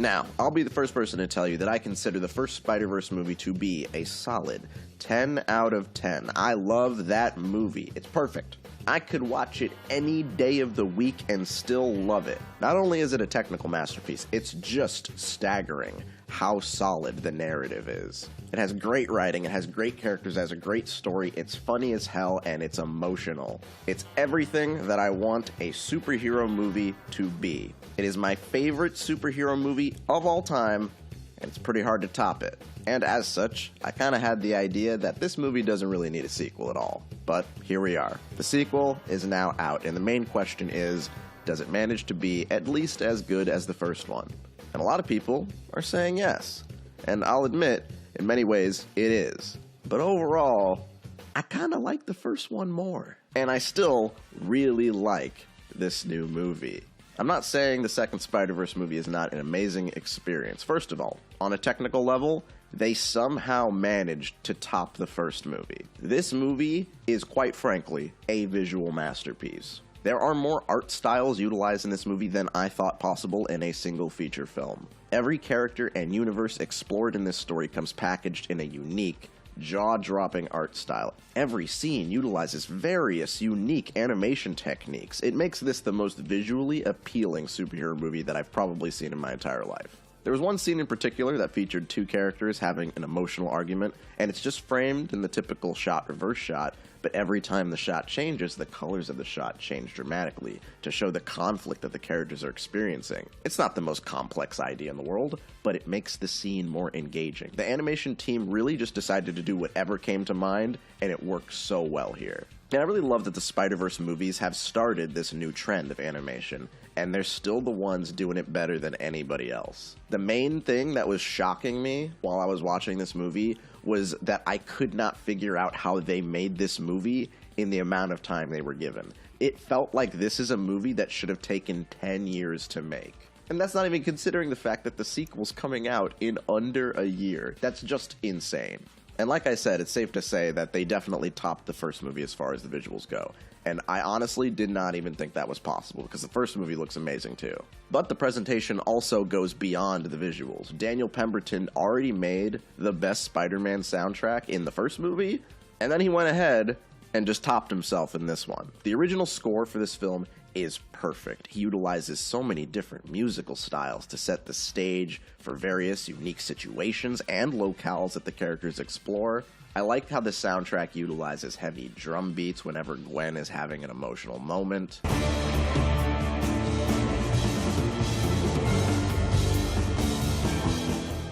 Now, I'll be the first person to tell you that I consider the first Spider-Verse movie to be a solid 10 out of 10. I love that movie. It's perfect. I could watch it any day of the week and still love it. Not only is it a technical masterpiece, it's just staggering how solid the narrative is. It has great writing, it has great characters, it has a great story, it's funny as hell, and it's emotional. It's everything that I want a superhero movie to be. It is my favorite superhero movie of all time, and it's pretty hard to top it. And as such, I kinda had the idea that this movie doesn't really need a sequel at all. But here we are. The sequel is now out, and the main question is, does it manage to be at least as good as the first one? And a lot of people are saying yes. And I'll admit, in many ways, it is. But overall, I kinda like the first one more. And I still really like this new movie. I'm not saying the second Spider-Verse movie is not an amazing experience. First of all, on a technical level, they somehow managed to top the first movie. This movie is, quite frankly, a visual masterpiece. There are more art styles utilized in this movie than I thought possible in a single feature film. Every character and universe explored in this story comes packaged in a unique, jaw-dropping art style. Every scene utilizes various unique animation techniques. It makes this the most visually appealing superhero movie that I've probably seen in my entire life. There was one scene in particular that featured two characters having an emotional argument, and it's just framed in the typical shot-reverse shot, but every time the shot changes, the colors of the shot change dramatically to show the conflict that the characters are experiencing. It's not the most complex idea in the world, but it makes the scene more engaging. The animation team really just decided to do whatever came to mind, and it worked so well here. And I really love that the Spider-Verse movies have started this new trend of animation, and they're still the ones doing it better than anybody else. The main thing that was shocking me while I was watching this movie was that I could not figure out how they made this movie in the amount of time they were given. It felt like this is a movie that should have taken 10 years to make. And that's not even considering the fact that the sequel's coming out in under a year. That's just insane. And like I said, it's safe to say that they definitely topped the first movie as far as the visuals go. And I honestly did not even think that was possible, because the first movie looks amazing too. But the presentation also goes beyond the visuals. Daniel Pemberton already made the best Spider-Man soundtrack in the first movie, and then he went ahead and just topped himself in this one. The original score for this film is perfect. He utilizes so many different musical styles to set the stage for various unique situations and locales that the characters explore. I like how the soundtrack utilizes heavy drum beats whenever Gwen is having an emotional moment.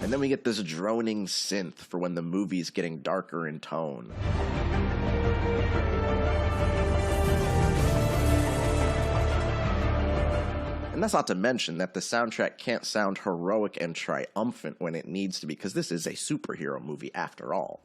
And then we get this droning synth for when the movie's getting darker in tone. And that's not to mention that the soundtrack can't sound heroic and triumphant when it needs to be, because this is a superhero movie after all.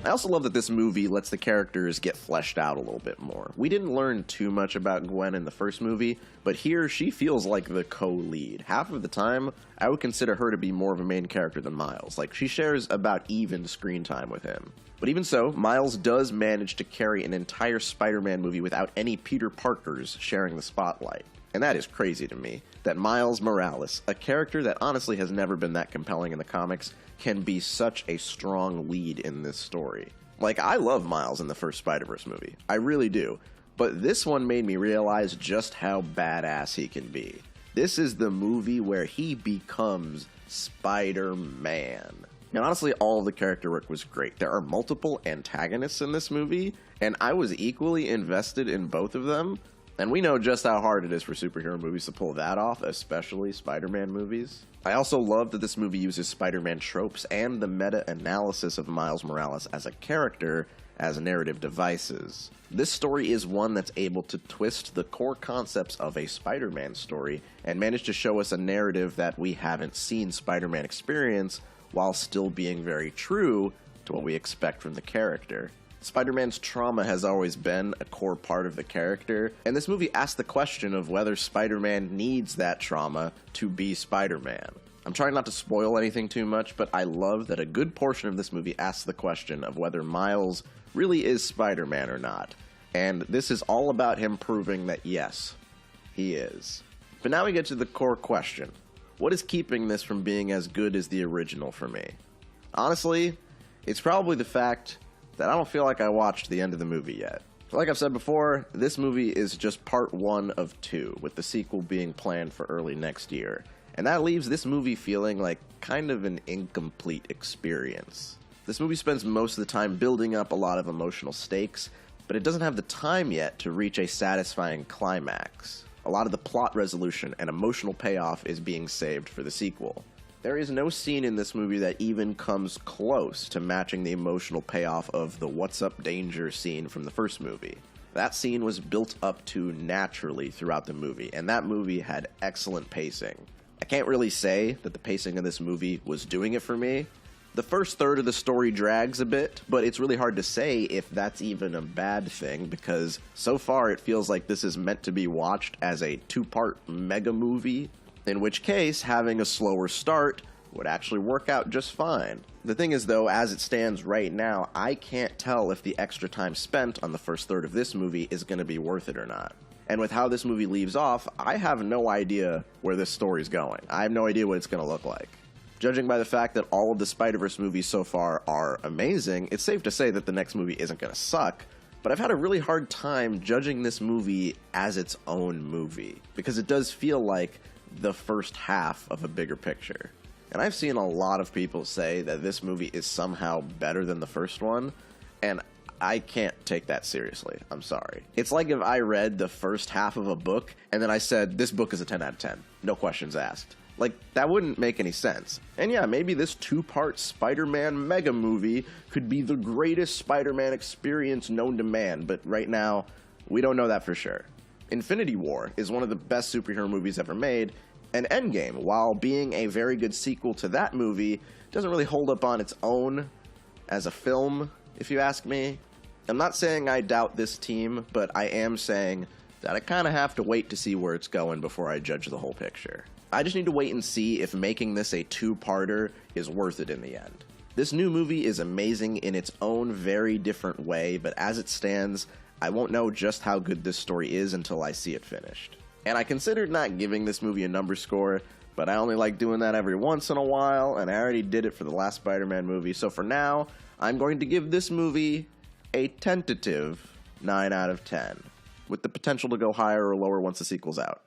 I also love that this movie lets the characters get fleshed out a little bit more. We didn't learn too much about Gwen in the first movie, but here she feels like the co-lead. Half of the time, I would consider her to be more of a main character than Miles. Like, she shares about even screen time with him. But even so, Miles does manage to carry an entire Spider-Man movie without any Peter Parkers sharing the spotlight. And that is crazy to me, that Miles Morales, a character that honestly has never been that compelling in the comics, can be such a strong lead in this story. Like, I love Miles in the first Spider-Verse movie. I really do. But this one made me realize just how badass he can be. This is the movie where he becomes Spider-Man. And honestly, all of the character work was great. There are multiple antagonists in this movie, and I was equally invested in both of them. And we know just how hard it is for superhero movies to pull that off, especially Spider-Man movies. I also love that this movie uses Spider-Man tropes and the meta-analysis of Miles Morales as a character as narrative devices. This story is one that's able to twist the core concepts of a Spider-Man story and manage to show us a narrative that we haven't seen Spider-Man experience while still being very true to what we expect from the character. Spider-Man's trauma has always been a core part of the character, and this movie asks the question of whether Spider-Man needs that trauma to be Spider-Man. I'm trying not to spoil anything too much, but I love that a good portion of this movie asks the question of whether Miles really is Spider-Man or not. And this is all about him proving that yes, he is. But now we get to the core question. What is keeping this from being as good as the original for me? Honestly, it's probably the fact that I don't feel like I watched the end of the movie yet. Like I've said before, this movie is just part 1 of 2, with the sequel being planned for early next year. And that leaves this movie feeling like kind of an incomplete experience. This movie spends most of the time building up a lot of emotional stakes, but it doesn't have the time yet to reach a satisfying climax. A lot of the plot resolution and emotional payoff is being saved for the sequel. There is no scene in this movie that even comes close to matching the emotional payoff of the "What's Up Danger" scene from the first movie. That scene was built up to naturally throughout the movie, and that movie had excellent pacing. I can't really say that the pacing of this movie was doing it for me. The first third of the story drags a bit, but it's really hard to say if that's even a bad thing, because so far it feels like this is meant to be watched as a 2-part mega movie, in which case having a slower start would actually work out just fine. The thing is though, as it stands right now, I can't tell if the extra time spent on the first third of this movie is going to be worth it or not. And with how this movie leaves off, I have no idea where this story's going. I have no idea what it's going to look like. Judging by the fact that all of the Spider-Verse movies so far are amazing, it's safe to say that the next movie isn't going to suck, but I've had a really hard time judging this movie as its own movie, because it does feel like the first half of a bigger picture. And I've seen a lot of people say that this movie is somehow better than the first one, and I can't take that seriously. I'm sorry. It's like if I read the first half of a book, and then I said, this book is a 10 out of 10. No questions asked. Like, that wouldn't make any sense. And yeah, maybe this 2-part Spider-Man mega movie could be the greatest Spider-Man experience known to man, but right now, we don't know that for sure. Infinity War is one of the best superhero movies ever made, and Endgame, while being a very good sequel to that movie, doesn't really hold up on its own as a film, if you ask me. I'm not saying I doubt this team, but I am saying that I kind of have to wait to see where it's going before I judge the whole picture. I just need to wait and see if making this a 2-parter is worth it in the end. This new movie is amazing in its own very different way, but as it stands, I won't know just how good this story is until I see it finished. And I considered not giving this movie a number score, but I only like doing that every once in a while, and I already did it for the last Spider-Man movie, so for now, I'm going to give this movie a tentative 9 out of 10, with the potential to go higher or lower once the sequel's out.